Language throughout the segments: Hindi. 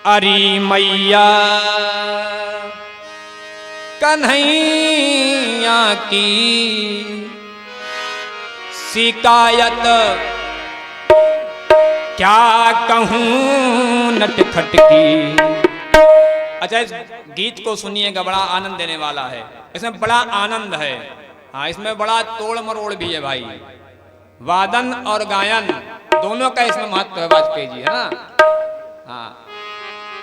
अरे मैया कन्हैया की शिकायत क्या कहूँ नटखट की। अच्छा, इस गीत को सुनिएगा, बड़ा आनंद देने वाला है, इसमें बड़ा आनंद है। हाँ, इसमें बड़ा तोड़ मरोड़ भी है भाई, वादन और गायन दोनों का इसमें महत्व है वाजपेयी जी, है ना। हाँ,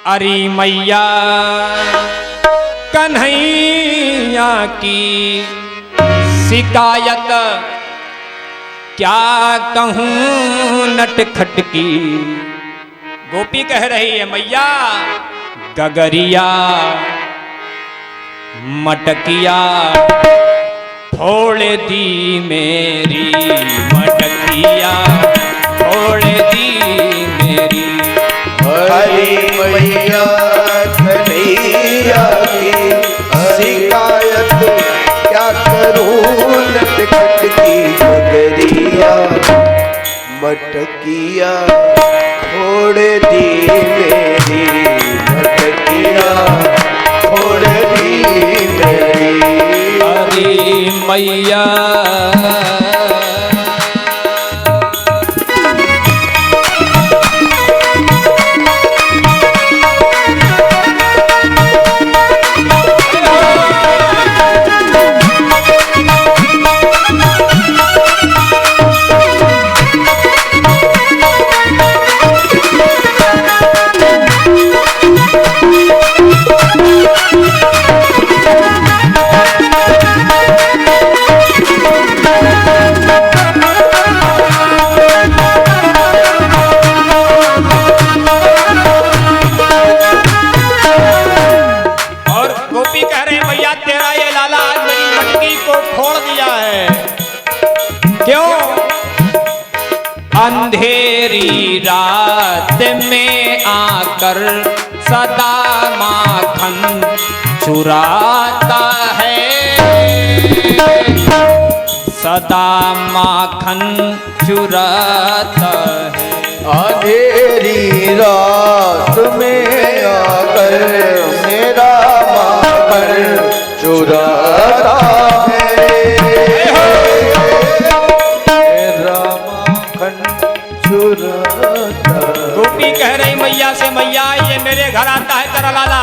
अरे मैया कन्हैया की शिकायत क्या कहूँ नटखट की। गोपी कह रही है मैया गगरिया मटकिया फोड़ दी मेरी, मटकिया फोड़ दी मेरी। हरी मैया कन्हैया की शिकायत क्या करूं नटखट की। गगरिया मटकिया फोड़ दी मेरी, मटकिया फोड़ दी मेरी। अरे मैया अंधेरी रात में आकर सदा माखन चुराता है, सदा माखन चुराता है। अंधेरी रात में आकर मेरा माखन चुराता है, गोपी कह रही मैया से, मैया ये मेरे घर आता है तेरा लाला,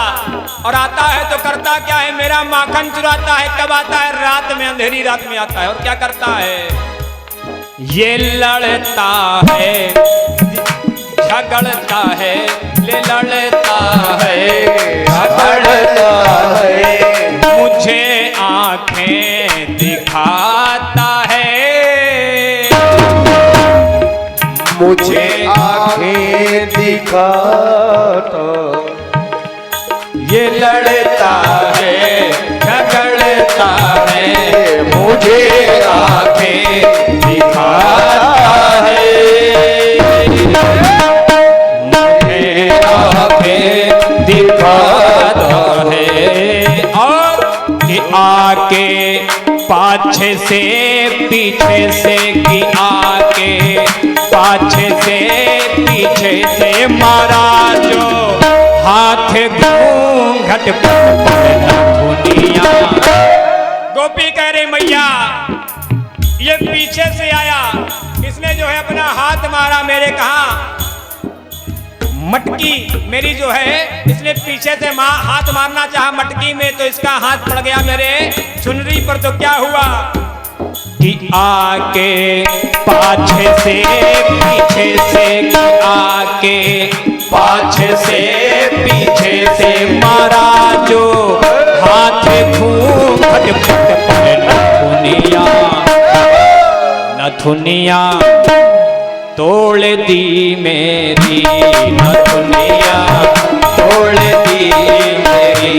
और आता है तो करता क्या है, मेरा माखन चुराता है। कब आता है? रात में, अंधेरी रात में आता है। और क्या करता है? ये लड़ता है, झगड़ता है, ले लड़ता है, झगड़ता है, मुझे आंखें दिखाता है, मुझे आंखें दिखाता। ये लड़ता है, झगड़ता है, मुझे आंखें दिखाता है, मुझे आंखें दिखाता है। और कि आके पाछे से पीछे से, कि आके पाछे से पीछे से मारा जो हाथ घूंघट पर दुनिया। गोपी कह रही मैया ये पीछे से आया, इसने जो है अपना हाथ मारा मेरे, कहा मटकी मेरी जो है, इसने पीछे से हाथ मारना चाहा मटकी में, तो इसका हाथ पड़ गया मेरे चुनरी पर। तो क्या हुआ कि आके पाछे से पीछे से, कि आके पाछे से पीछे से मारा जो हाथ घूंघट पर नथुनिया, नथुनिया तोड़ दी मेरी, नथुनिया तोड़ दी मेरी।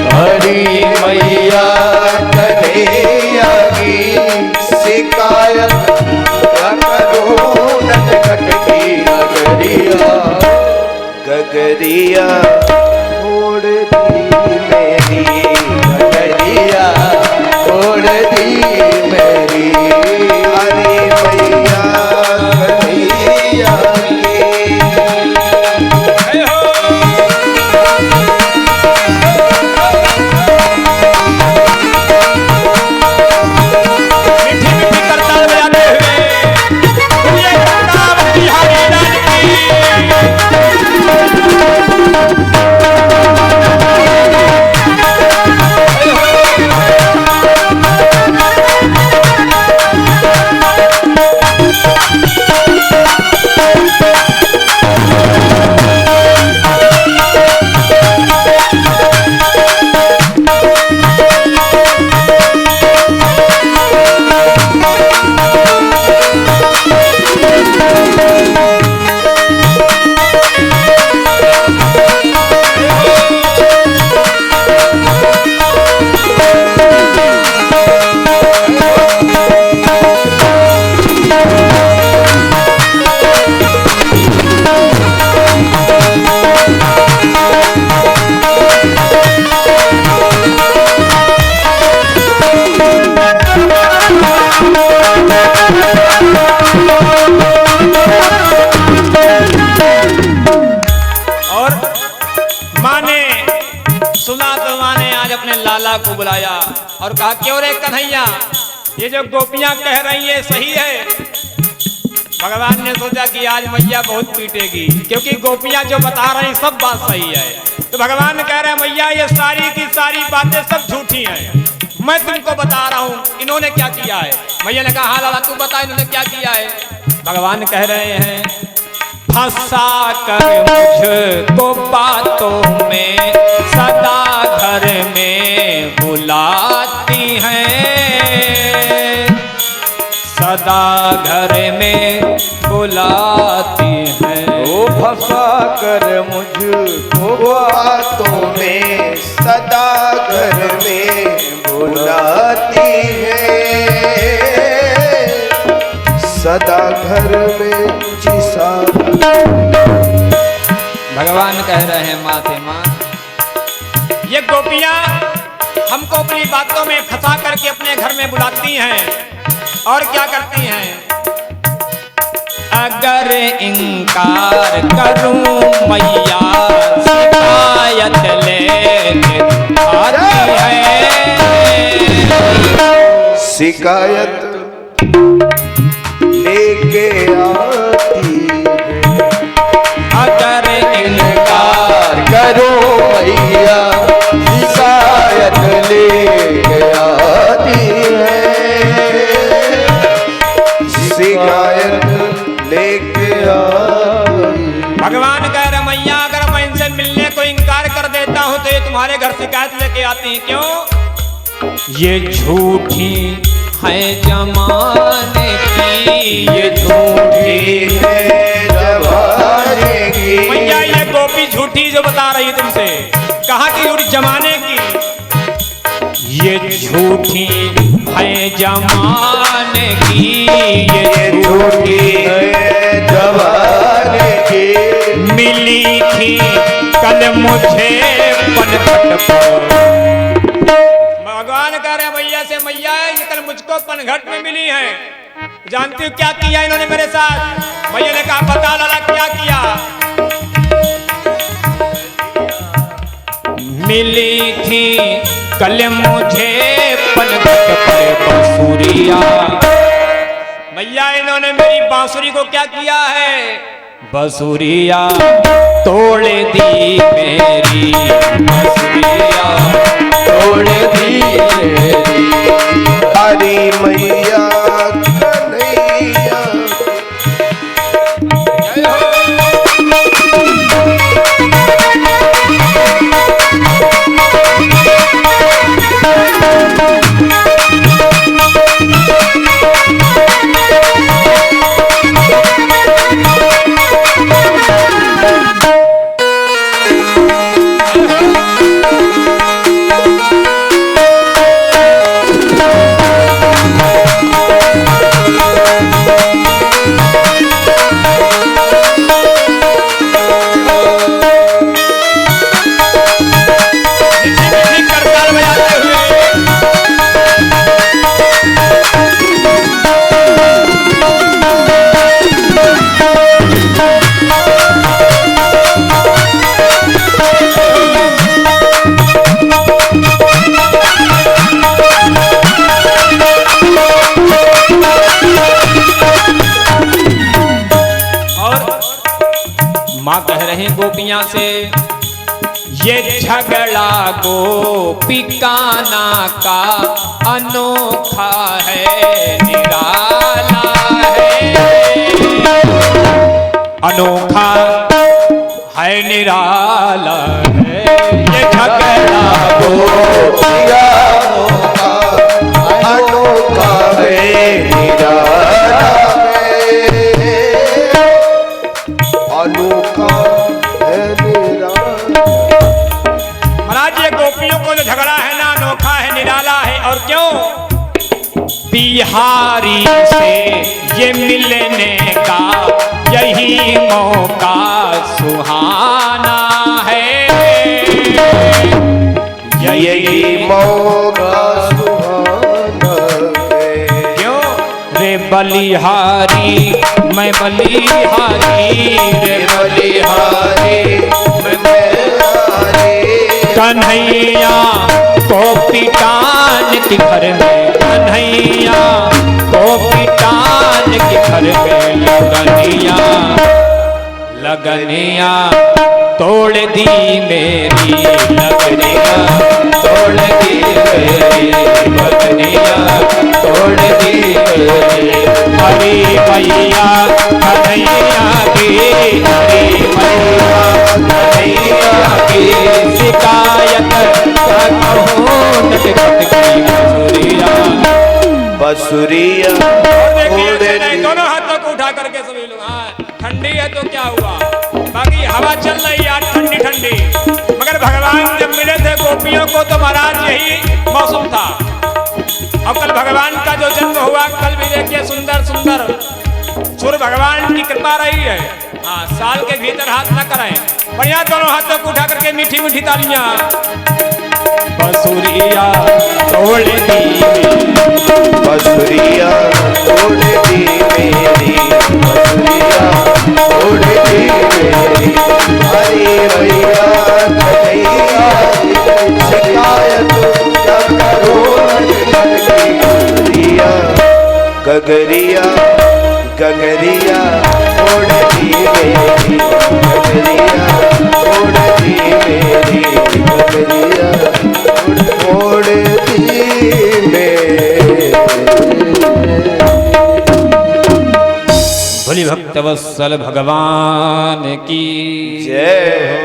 हरी मैया कन्हैया की शिकायत क्या करूं नटखट की। गगरिया गगरिया फोड़ दी मेरी, गगरिया फोड़ दी मेरी। हरी मैया कन्हैया की महाराज अपने लाला को बुलाया और कहा, क्यों रे कन्हैया, ये जो गोपियां कह रही है सही है? भगवान ने सोचा कि आज मैया बहुत पीटेगी, क्योंकि गोपियां जो बता रही सब बात सही है। तो भगवान कह रहे हैं, मैया ये सारी की सारी बातें सब झूठी हैं, मैं तुमको बता रहा हूँ इन्होंने क्या किया है। मैया ने कहा, हाँ लाला तू बता इन्होंने क्या किया है। भगवान कह रहे हैं, फंसा कर मुझको बातों में सदा घर में बुलाती हैं, सदा घर में बुलाती हैं। ओ फंसा कर मुझको बातों में सदा घर में बुलाती है, सदा घर में जिसा। भगवान कह रहे हैं, माते माँ, ये गोपियां हमको अपनी बातों में फंसा करके अपने घर में बुलाती हैं और क्या करती हैं, अगर इनकार करूं मैया शिकायत लेके आती है, शिकायत लेके आती है। अगर इनकार करो मैया शिकायत लेके आती है, शिकायत लेके आती। भगवान कह रहे, मैया अगर मैं इनसे मिलने को इनकार कर देता हूं तो ये तुम्हारे घर शिकायत लेके आती हैं, क्यों? ये झूठी है जमाने की, ये झूठी है जमाने की। मैया ये गोपी झूठी जो बता रही तुमसे, कहाँ की झूठी? जमाने की। ये झूठी है जमाने की, ये झूठी है जमाने की। मिली थी कल मुझे पनघट पर। भगवान कह रहे हैं मैया से, मैया ये कल मुझको पनघट में मिली है, जानती हो क्या किया इन्होंने मेरे साथ? मैया ने कहा, बता लाला क्या किया? मिली थी कल मुझे पनघट पर बांसुरिया। मैया इन्होंने मेरी बांसुरी को क्या किया है? बांसुरिया तोड़ दी मेरी, बांसुरिया तोड़ दी मेरी। हरी मैया कन्हैया माँ कह रहे गोपियां से, ये झगड़ा गोपिकाना का अनोखा है, निराला है, अनोखा है निराला है। ये झगड़ा गोपियाओं का अनोखा है, निराला है, अनोखा है निराला। महाराज ये गोपियों को जो झगड़ा है ना, अनोखा है निराला है। और क्यों? बिहारी से ये मिलने का यही मौका सुहाना है, यही मौका सुहाना है। क्यों? रे बलिहारी मैं बलिहारी, रे बलिहारी मैं बलिहारी, कन्हैया के घर में कन्हैया, गोपीटान के घर में लगनिया, लगनिया तोड़ दी मेरी लगनिया, तोड़ दी मेरी लगनिया, तोड़ दी मेरी। हरी मैया कन्हैया की, हरी मैया कन्हैया की शिकायत बसुरिया और देखिए नहीं, दोनों हाथों को उठा करके सभी लोग। हाँ, ठंडी है तो क्या हुआ, बाकी हवा चल रही यार ठंडी ठंडी, मगर भगवान जब मिले थे गोपियों को तो महाराज यही मौसम था। और कल भगवान का जो जन्म हुआ, कल भी देखिए सुंदर सुंदर सूर्य भगवान की कृपा रही है। हाँ, साल के भीतर हाथ न कराएं, बढ़िया दोनों हाथों को उठा करके मीठी मीठी तालियां। बसुरिया तोड़ दी, बसुरिया तोड़ दी मेरी, बसुरिया तोड़ दी मेरी। हरी मैया कन्हैया शिकायत क्या करो गगरिया, गगरिया गगरिया तोड़ दी मेरी, गगरिया तोड़ दी मेरी, गगरिया तोड़ दी मेरी। भोली भक्त वत्सल भगवान की जय।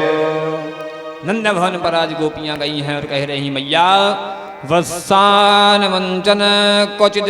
नंद भवन पर आज गोपियां गई हैं और कह रही मैया वत्सान मंचन क्वचित